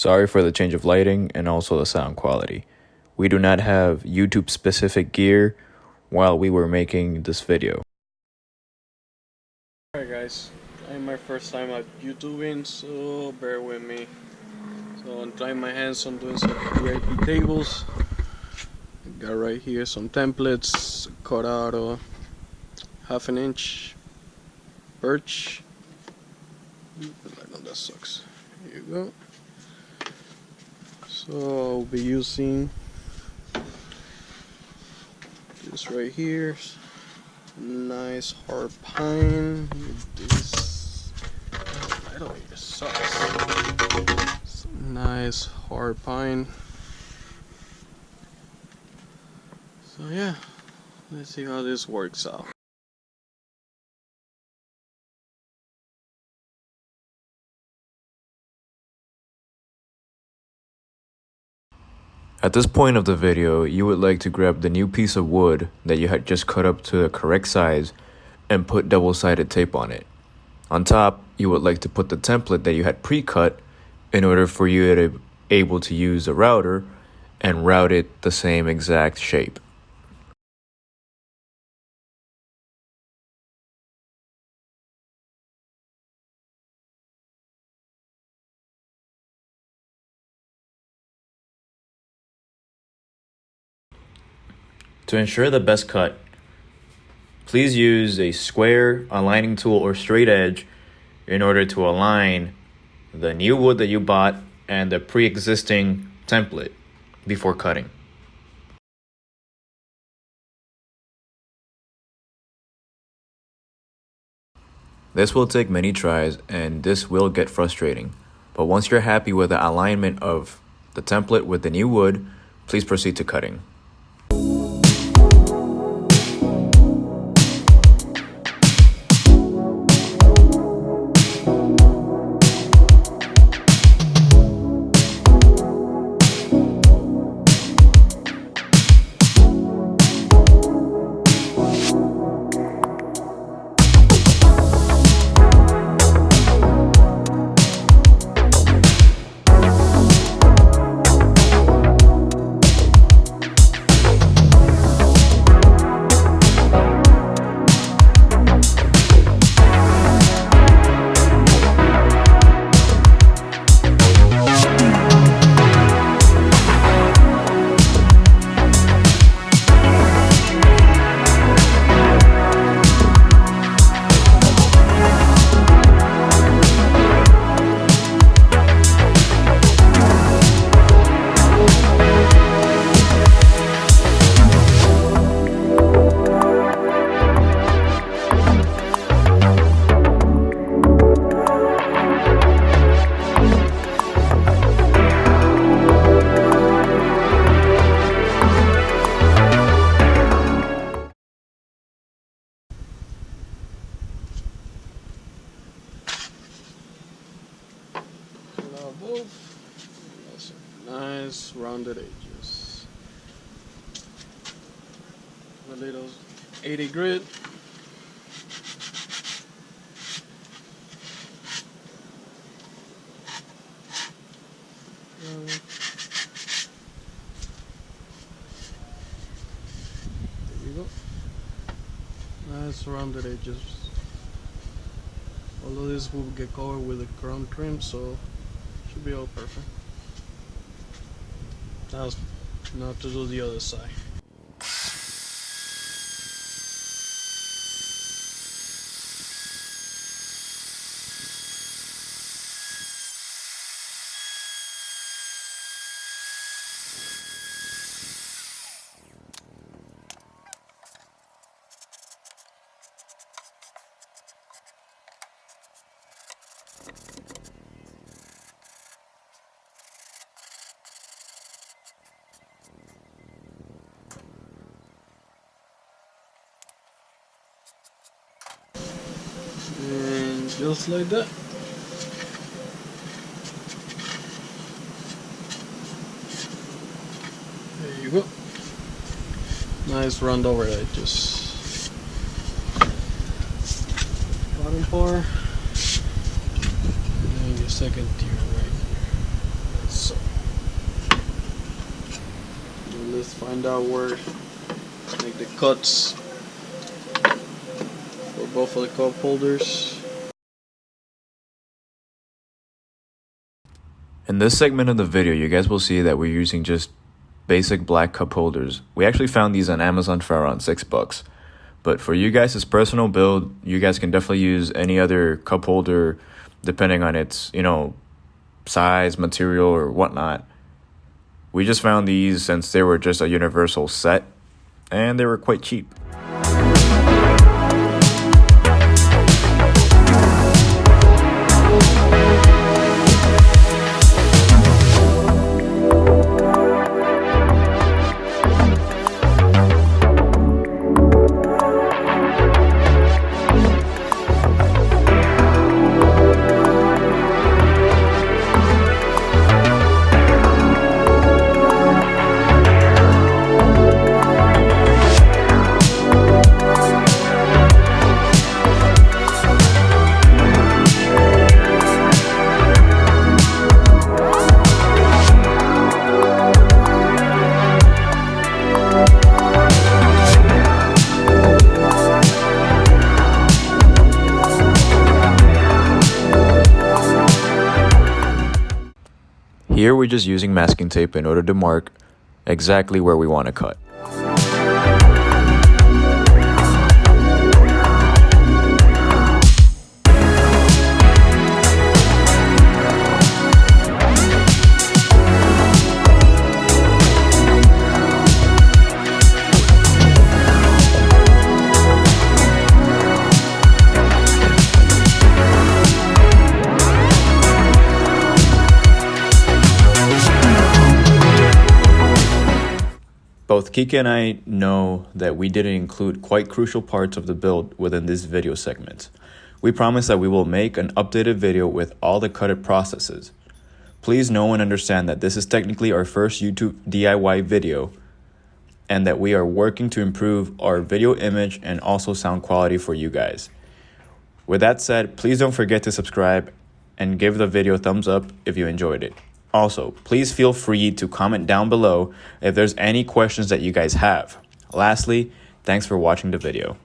Sorry for the change of lighting and also the sound quality. We do not have YouTube specific gear while we were making this video. Alright guys, I'm my first time at YouTubing, so bear with me. So I'm trying my hands on doing some VIP tables. I got right here some templates cut out of 1/2 inch birch. I know that sucks. Here you go. So I'll be using this right here. Nice hard pine. This I don't think this sucks. Some nice hard pine. So yeah, let's see how this works out. At this point of the video, you would like to grab the new piece of wood that you had just cut up to the correct size and put double-sided tape on it. On top, you would like to put the template that you had pre-cut in order for you to be able to use a router and route it the same exact shape. To ensure the best cut, please use a square aligning tool or straight edge in order to align the new wood that you bought and the pre-existing template before cutting. This will take many tries and this will get frustrating, but once you're happy with the alignment of the template with the new wood, please proceed to cutting. Nice rounded edges. A little 80 grit. There you go. Nice rounded edges. Although this will get covered with a crown trim, so should be all perfect. Now to do the other side. And just like that. There you go. Nice round over edges. Bottom part. And then your second tier right here. let's find out where to make the cuts for both of the cup holders. In this segment of the video, you guys will see that we're using just basic black cup holders. We actually found these on Amazon for around $6. But for you guys' personal build, you guys can definitely use any other cup holder depending on its, size, material, or whatnot. We just found these since they were just a universal set and they were quite cheap. Here we're just using masking tape in order to mark exactly where we want to cut. Both Kika and I know that we didn't include quite crucial parts of the build within this video segment. We promise that we will make an updated video with all the cutted processes. Please know and understand that this is technically our first YouTube DIY video and that we are working to improve our video image and also sound quality for you guys. With that said, please don't forget to subscribe and give the video a thumbs up if you enjoyed it. Also, please feel free to comment down below if there's any questions that you guys have. Lastly, thanks for watching the video.